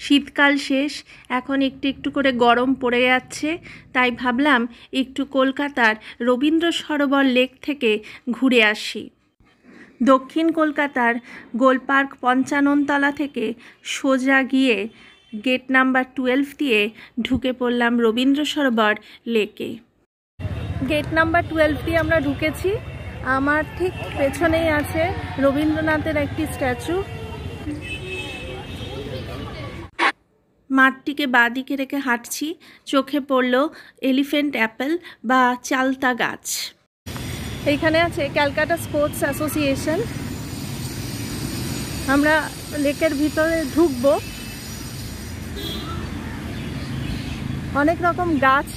শীতকাল শেষ, এখন একটু একটু করে গরম পড়ে যাচ্ছে, তাই ভাবলাম একটু কলকাতার রবীন্দ্র সরোবর লেক থেকে ঘুরে আসি। দক্ষিণ কলকাতার গোলপার্ক ৫৫ তলা থেকে সোজা গিয়ে গেট নাম্বার 12 দিয়ে ঢুকে পড়লাম রবীন্দ্র সরোবর লেকে। গেট নাম্বার 12 দিয়ে আমরা ঢুকেছি। আমার ঠিক পেছনেই আছে রবীন্দ্রনাথের একটি স্ট্যাচু। মাঠটিকে বাঁ দিকে রেখে হাঁটছি, চোখে পড়ল এলিফ্যান্ট অ্যাপেল বা চালতা গাছ। এইখানে আছে ক্যালকাটা স্পোর্টস অ্যাসোসিয়েশন। আমরা লেকের ভিতরে ঢুকবো। অনেক রকম গাছ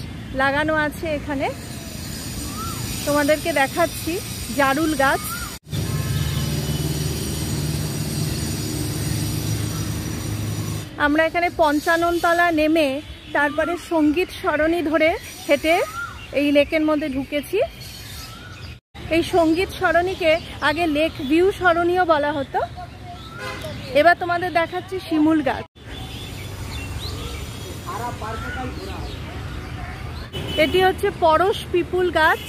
লাগানো আছে এখানে, তোমাদেরকে দেখাচ্ছি। জারুল গাছ, আমরা এখানে ৫৫ তলা নেমে তারপরে সঙ্গীত সরণি ধরে হেঁটে এই লেকের মধ্যে ঢুকেছি। এই সঙ্গীত সরণিকে আগে লেক ভিউ সরণিও বলা হতো। এবার তোমাদের দেখাচ্ছি শিমুল গাছ। এটি হচ্ছে পরশ পিপুল গাছ।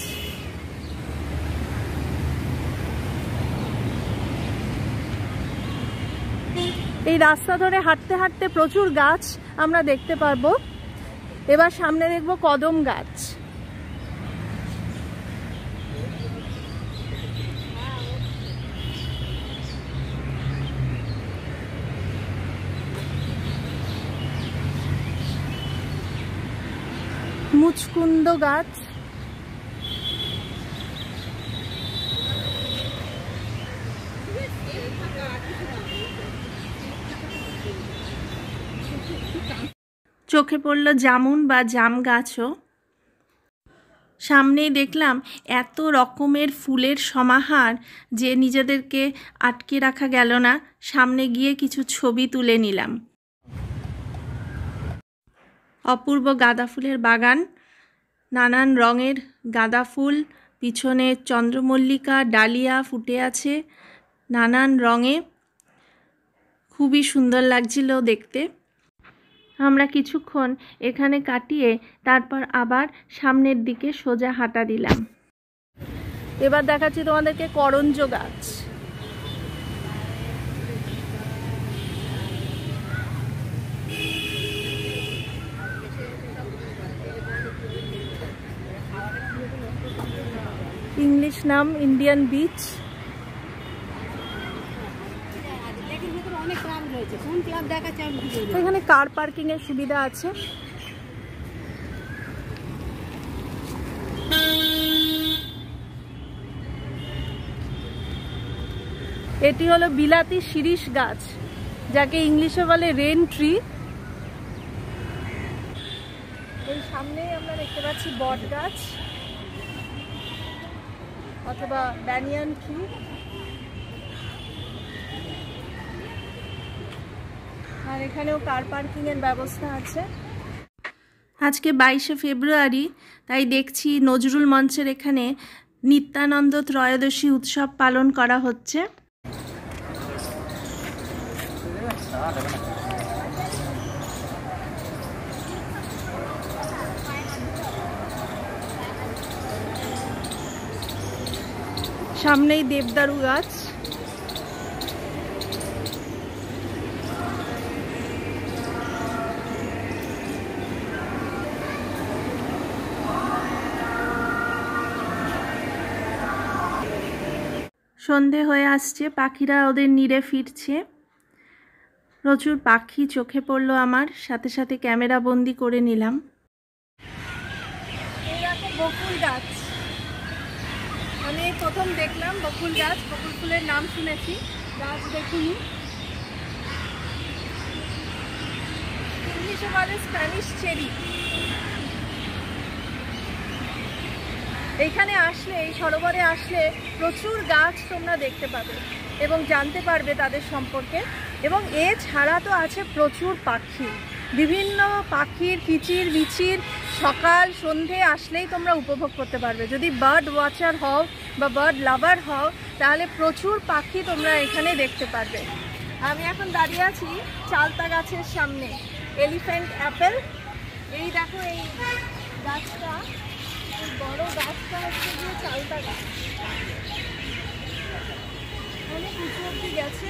এই রাস্তা ধরে হাঁটতে হাঁটতে প্রচুর গাছ আমরা দেখতে পারবো। এবার সামনে দেখবো কদম গাছ। মুচকুন্দ গাছ। চোখে পড়ল জামুন বা জাম গাছও। সামনেই দেখলাম এত রকমের ফুলের সমাহার যে নিজেদেরকে আটকে রাখা গেল না, সামনে গিয়ে কিছু ছবি তুলে নিলাম। অপূর্ব গাঁদা ফুলের বাগান, নানান রঙের গাঁদা ফুল, পিছনে চন্দ্রমল্লিকা ডালিয়া ফুটে আছে নানান রঙে, খুবই সুন্দর লাগছিল দেখতে। আমরা কিছুক্ষণ এখানে কাটিয়ে তারপর আবার সামনের দিকে সোজা হাঁটা দিলাম। এবার দেখাচ্ছি তোমাদেরকে করঞ্জ গাছ। ইংলিশ নাম ইন্ডিয়ান বিচ। এখানে কার পার্কিং এর সুবিধা আছে। এটি হলো বিলাতি শিরীষ গাছ, যাকে ইংলিশে বলে রেন ট্রি। এই সামনেই আমরা দেখতে পাচ্ছি বট গাছ অথবা ব্যানিয়ান ট্রি। আর এখানেও কার পার্কিং এর ব্যবস্থা আছে। আজকে 22শে ফেব্রুয়ারি, তাই দেখছি নজরুল মঞ্চের এখানে নিত্যানন্দ ত্রয়োদশী উৎসব পালন করা হচ্ছে। সামনেই দেবদারু গাছ। সন্ধে হয়ে আসছে, পাখিরা ওদের নিড়ে ফিরছে। প্রচুর পাখি চোখে পড়লো আমার, সাথে সাথে ক্যামেরা বন্দি করে নিলাম। এই দেখো বকুল গাছ। আমি এই প্রথম দেখলাম বকুল গাছ। বকুল ফুলের নাম শুনেছি, গাছ দেখিনি। ইংলিশে বলে স্প্যানিশ চেরি। এইখানে আসলে, এই সরোবরে আসলে প্রচুর গাছ তোমরা দেখতে পাবে এবং জানতে পারবে তাদের সম্পর্কে। এবং এছাড়া তো আছে প্রচুর পাখি, বিভিন্ন পাখির কিচির বিচির সকাল সন্ধে আসলেই তোমরা উপভোগ করতে পারবে। যদি বার্ড ওয়াচার হও বা বার্ড লাভার হও তাহলে প্রচুর পাখি তোমরা এখানে দেখতে পারবে। আমি এখন দাঁড়িয়ে আছি চালতা গাছের সামনে, এলিফ্যান্ট অ্যাপেল। এই দেখো এই গাছটা, এই বড় গাছটা হচ্ছে গিয়ে চালতা গাছ, অনেক উঁচু অব্দি গেছে।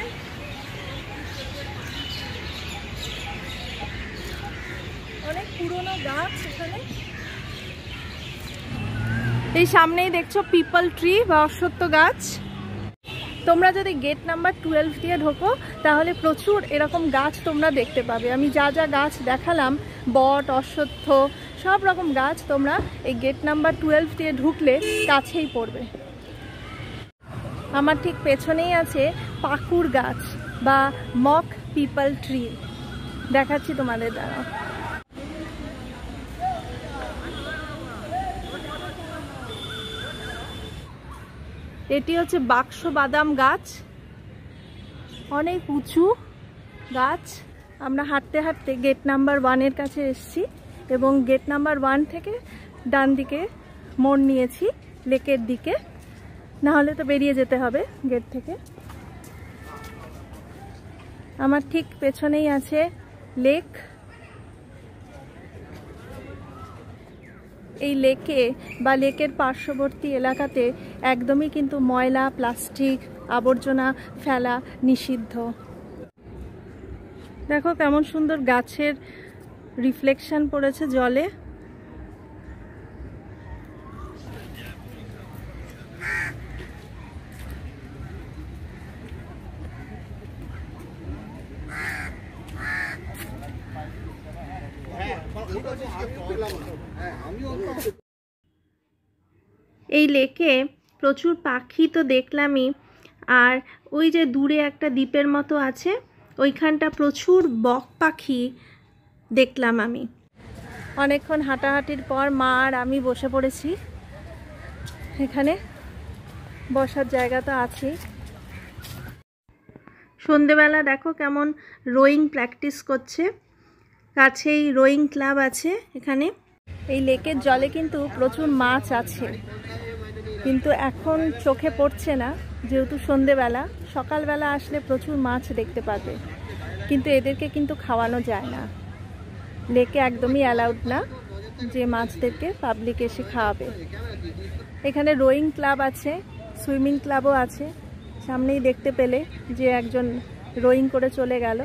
অনেক পুরনো গাছ এখানে। এই সামনেই দেখছো পিপল ট্রি বা অশ্বত্থ গাছ। তোমরা যদি গেট নাম্বার 12 দিয়ে ঢোকো তাহলে প্রচুর এরকম গাছ তোমরা দেখতে পাবে। আমি যা যা গাছ দেখালাম, বট, অশ্বত্থ, সব রকম গাছ তোমরা এই গেট নাম্বার 12 দিয়ে ঢুকলে কাছেই পড়বে। আমার ঠিক পেছনেই আছে পাকুড় গাছ বা মক পিপল ট্রি, দেখাচ্ছি তোমাদের দ্বারা। এটি হচ্ছে বাক্স বাদাম গাছ, অনেক উঁচু গাছ। আমরা হাঁটতে হাঁটতে গেট নাম্বার 1-এর কাছে এসেছি এবং গেট নাম্বার 1 থেকে ডান দিকে মোড় নিয়েছি লেকের দিকে, না হলে তো বেরিয়ে যেতে হবে গেট থেকে। আমার ঠিক পেছনেই আছে লেক। এই লেকে বা লেকের পার্শ্ববর্তী এলাকাতে একদমই কিন্তু ময়লা, প্লাস্টিক, আবর্জনা ফেলা নিষিদ্ধ। দেখো কেমন সুন্দর গাছের রিফ্লেকশন পড়েছে জলে। এই লেকে প্রচুর পাখি তো দেখলামই, আর ওই যে দূরে একটা দ্বীপের মতো আছে, ওইখানটা প্রচুর বক পাখি দেখলাম আমি। অনেকক্ষণ হাঁটাহাঁটির পর মা আর আমি বসে পড়েছি এখানে, বসার জায়গা তো আছেই। সন্ধেবেলা দেখো কেমন রোয়িং প্র্যাকটিস করছে, কাছেই রোয়িং ক্লাব আছে এখানে। এই লেকের জলে কিন্তু প্রচুর মাছ আছে, কিন্তু এখন চোখে পড়ছে না যেহেতু সন্ধেবেলা। সকালবেলা আসলে প্রচুর মাছ দেখতে পাবে, কিন্তু এদেরকে কিন্তু খাওয়ানো যায় না, লেকে একদমই অ্যালাউড না যে মাছদেরকে পাবলিক এসে খাওয়াবে। এখানে রোয়িং ক্লাব আছে, সুইমিং ক্লাবও আছে। সামনেই দেখতে পেলে যে একজন রোয়িং করে চলে গেল।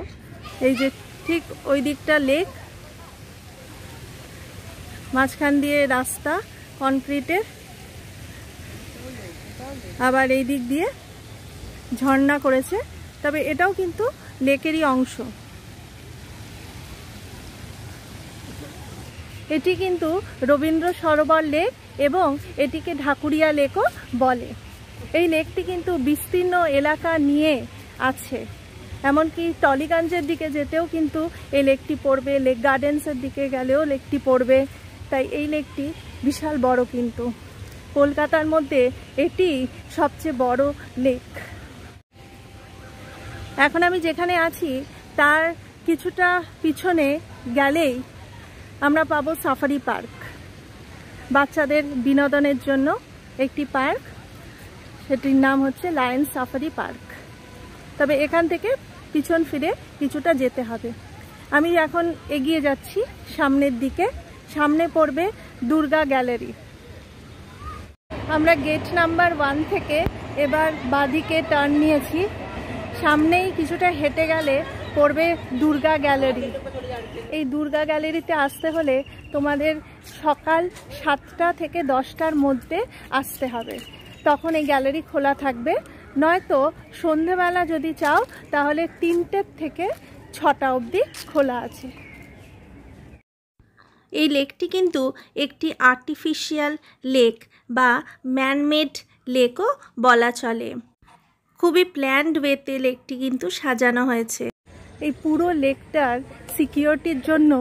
এই যে ঠিক ওই দিকটা লেক, মাঝখান দিয়ে রাস্তা কনক্রিটের, আবার এই দিক দিয়ে ঝর্ণা করেছে, তবে এটাও কিন্তু লেকেরই অংশ। এটি কিন্তু রবীন্দ্র সরোবর লেক এবং এটিকে ঢাকুরিয়া লেকও বলে। এই লেকটি কিন্তু বিস্তীর্ণ এলাকা নিয়ে আছে, এমনকি টলিগঞ্জের দিকে যেতেও কিন্তু এই লেকটি পড়বে, লেক গার্ডেন্সের দিকে গেলেও লেকটি পড়বে। তাই এই লেকটি বিশাল বড়, কিন্তু কলকাতার মধ্যে এটি সবচেয়ে বড় লেক। এখন আমি যেখানে আছি তার কিছুটা পিছনে গেলেই আমরা পাবো সাফারি পার্ক, বাচ্চাদের বিনোদনের জন্য একটি পার্ক, সেটির নাম হচ্ছে লায়ন সাফারি পার্ক। তবে এখান থেকে পিছন ফিরে কিছুটা যেতে হবে। আমি এখন এগিয়ে যাচ্ছি সামনের দিকে, সামনে পড়বে দুর্গা গ্যালারি। আমরা গেট নাম্বার 1 থেকে এবার বাঁদিকে টার্ন নিয়েছি, সামনেই কিছুটা হেঁটে গেলে পড়বে দুর্গা গ্যালারি। এই দুর্গা গ্যালারিতে আসতে হলে তোমাদের সকাল 7টা থেকে 10টার মধ্যে আসতে হবে, তখন এই গ্যালারি খোলা থাকবে। নয়তো সন্ধেবেলা যদি চাও তাহলে 3টে থেকে 6টা অবধি খোলা আছে। এই লেকটি কিন্তু একটি আর্টিফিশিয়াল লেক বা ম্যানমেড লেকও বলা চলে। খুবই প্ল্যান্ড ওয়েতে লেকটি কিন্তু সাজানো হয়েছে। এই পুরো লেকটার সিকিউরিটির জন্য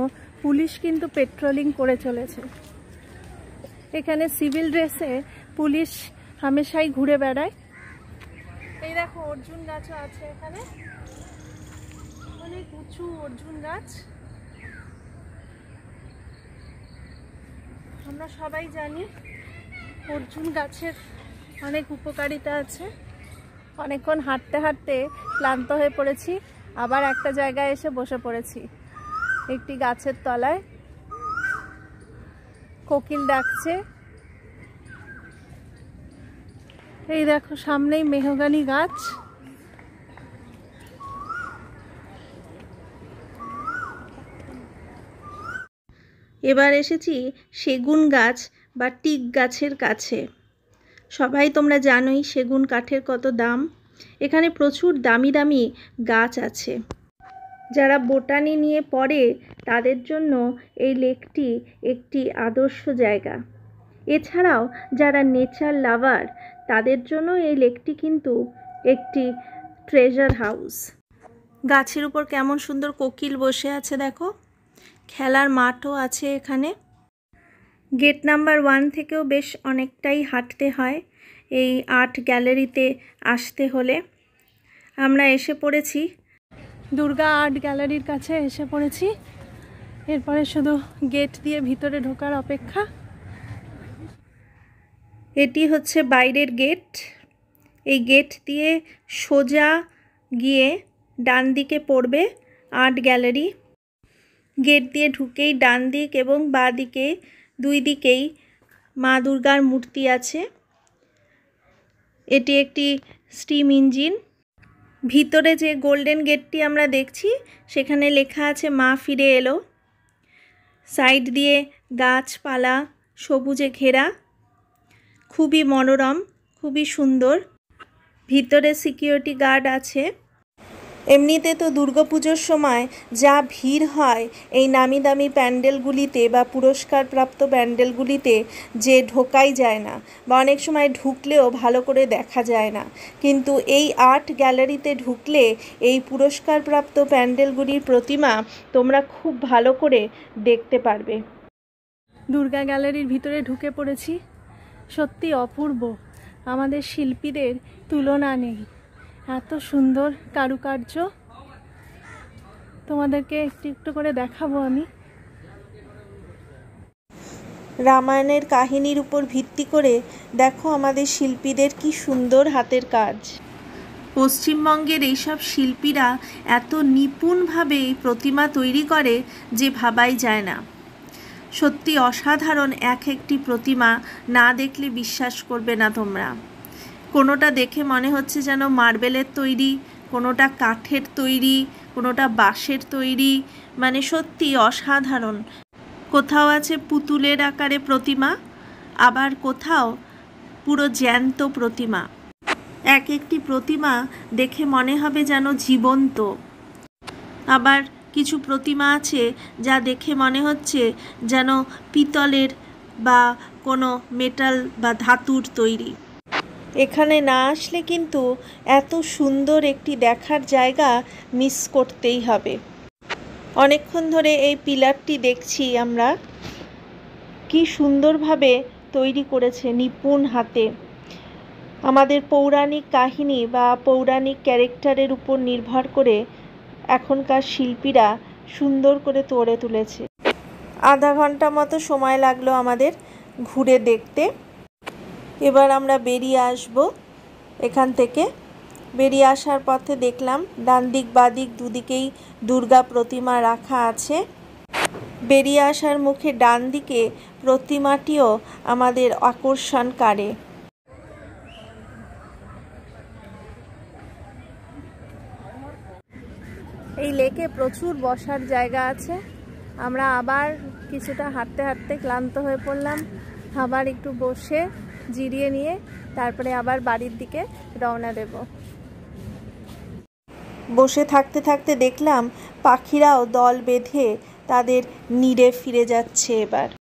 পুলিশ কিন্তু পেট্রোলিং করে চলেছে। এখানে সিভিল ড্রেসে পুলিশ হামেশাই ঘুরে বেড়ায়। এই দেখো অর্জুন গাছও আছে এখানে, অনেক উঁচু অর্জুন গাছ। আমরা সবাই জানি অর্জুন গাছের অনেক উপকারিতা আছে। অনেকক্ষণ হাঁটতে হাঁটতে ক্লান্ত হয়ে পড়েছি, আবার একটা জায়গায় এসে বসে পড়েছি, একটি গাছের তলায়। কোকিল ডাকছে। এই দেখো সামনেই মেহগনি গাছ। এবার এসেছি সেগুন গাছ বা টিক গাছের কাছে। সবাই তোমরা জানোই সেগুন কাঠের কত দাম। এখানে প্রচুর দামি দামি গাছ আছে। যারা বোটানি নিয়ে পড়ে তাদের জন্য এই লেকটি একটি আদর্শ জায়গা। এছাড়াও যারা নেচার লাভার তাদের জন্য এই লেকটি কিন্তু একটি ট্রেজার হাউস। গাছের উপর কেমন সুন্দর কোকিল বসে আছে দেখো। খেলার মাঠও আছে এখানে। গেট নাম্বার 1 থেকেও বেশ অনেকটাই হাঁটতে হয় এই আর্ট গ্যালারিতে আসতে হলে। আমরা এসে পড়েছি দুর্গা আর্ট গ্যালারির কাছে এসে পড়েছি। এরপরে শুধু গেট দিয়ে ভিতরে ঢোকার অপেক্ষা। এটি হচ্ছে বাইরের গেট। এই গেট দিয়ে সোজা গিয়ে ডান দিকে পড়বে আর্ট গ্যালারি। গেট দিয়ে ঢুকেই ডান দিক এবং বাঁ দিকে দুই দিকেই মা দুর্গার মূর্তি আছে। এটি একটি স্টিম ইঞ্জিন। ভিতরে যে গোল্ডেন গেটটি আমরা দেখছি সেখানে লেখা আছে মা ফিরে এলো। সাইড দিয়ে গাছপালা সবুজে ঘেরা, খুবই মনোরম, খুবই সুন্দর। ভিতরে সিকিউরিটি গার্ড আছে। এমনিতে তো দুর্গাপুজোর সময় যা ভিড় হয় এই নামি দামি প্যান্ডেলগুলিতে বা পুরস্কারপ্রাপ্ত প্যান্ডেলগুলিতে, যে ঢোকাই যায় না বা অনেক সময় ঢুকলেও ভালো করে দেখা যায় না। কিন্তু এই আর্ট গ্যালারিতে ঢুকলে এই পুরস্কারপ্রাপ্ত প্যান্ডেলগুলির প্রতিমা তোমরা খুব ভালো করে দেখতে পারবে। দুর্গা গ্যালারির ভিতরে ঢুকে পড়েছি। সত্যি অপূর্ব, আমাদের শিল্পীদের তুলনা নেই। এত সুন্দর কারুকার্য তোমাদেরকে একটু একটু করে দেখাবো আমি। রামায়ণের কাহিনীর উপর ভিত্তি করে দেখো আমাদের শিল্পীদের কি সুন্দর হাতের কাজ। পশ্চিমবঙ্গের এইসব শিল্পীরা এত নিপুণভাবে এই প্রতিমা তৈরি করে যে ভাবাই যায় না। সত্যি অসাধারণ এক একটি প্রতিমা, না দেখলে বিশ্বাস করবে না তোমরা। কোনোটা দেখে মনে হচ্ছে যেন মার্বেলের তৈরি, কোনোটা কাঠের তৈরি, কোনোটা বাঁশের তৈরি, মানে সত্যি অসাধারণ। কোথাও আছে পুতুলের আকারে প্রতিমা, আবার কোথাও পুরো জ্যান্ত প্রতিমা। এক একটি প্রতিমা দেখে মনে হবে যেন জীবন্ত। আবার কিছু প্রতিমা আছে যা দেখে মনে হচ্ছে যেন পিতলের বা কোনো মেটাল বা ধাতুর তৈরি। এখানে না আসলে কিন্তু এত সুন্দর একটি দেখার জায়গা মিস করতেই হবে। অনেকক্ষণ ধরে এই পিলারটি দেখছি আমরা, কি সুন্দরভাবে তৈরি করেছে নিপুণ হাতে। আমাদের পৌরাণিক কাহিনী বা পৌরাণিক ক্যারেক্টারের উপর নির্ভর করে এখনকার শিল্পীরা সুন্দর করে গড়ে তুলেছে। আধা ঘন্টা মতো সময় লাগলো আমাদের ঘুরে দেখতে। এবার আমরা বেরিয়ে আসব এখান থেকে। বেরিয়ে আসার পথে দেখলাম ডান দিক বাঁ দিক দুদিকেই দুর্গা প্রতিমা রাখা আছে। বেরিয়ে আসার মুখে ডান দিকে প্রতিমাটিও আমাদের আকর্ষণ করে। এই লেকে প্রচুর বসার জায়গা আছে। আমরা আবার কিছুটা হাঁটতে হাঁটতে ক্লান্ত হয়ে পড়লাম। আবার একটু বসে জিরিয়ে নিয়ে তারপরে আবার বাড়ির দিকে রওনা দেব। বসে থাকতে থাকতে দেখলাম পাখিরাও দল বেঁধে তাদের নিড়ে ফিরে যাচ্ছে এবার।